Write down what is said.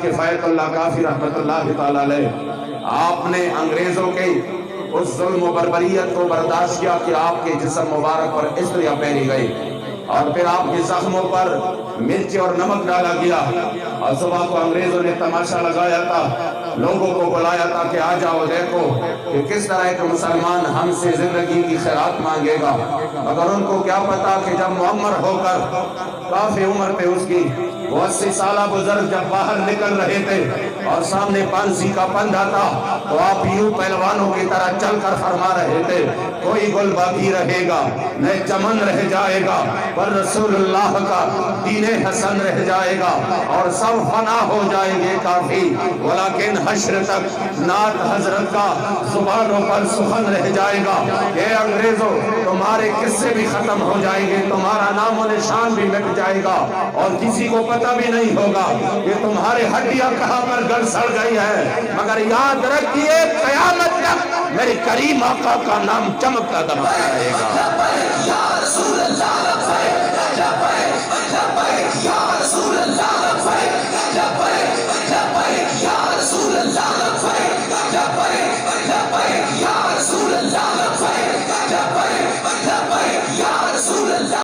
کفایت اللہ کافی رحمت اللہ تعالی علیہ، آپ نے انگریزوں کے اس ظلم و بربریت کو برداشت کیا کہ آپ کے جسم مبارک پر استریاں پہنی گئی اور پھر آپ کے زخموں پر مرچ اور نمک ڈالا گیا، اور صبح کو انگریزوں نے تماشا لگایا تھا، لوگوں کو بلایا تھا کہ آ جاؤ دیکھو کہ کس طرح ایک مسلمان ہم سے زندگی کی خیرات مانگے گا، مگر ان کو کیا پتا کہ جب معمر ہو کر کافی عمر پہ اس کی وہ 80 سالہ بزرگ جب باہر نکل رہے تھے اور سامنے پانسی کا پندھا تھا تو آپ یوں پہلوانوں کی طرح چل کر فرما رہے تھے، کوئی گل باقی رہے گا نہ چمن رہ جائے گا پر رسول اللہ کا دین حسن رہ جائے گا اور سب فنا ہو جائیں گے کافی، ولیکن حشر تک نعت حضرت کا زبانوں پر سخن رہ جائے گا۔ اے انگریزوں، تمہارے قصے بھی ختم ہو جائیں گے، تمہارا نام و نشان بھی مٹ جائے گا اور کسی کو پتہ بھی نہیں ہوگا کہ تمہارے ہڈیاں کہاں پر گل سڑ گئی ہے، مگر یاد رکھیے قیامت تک میرے کریم آقا کا نام چمکتا دمکتا رہے گا۔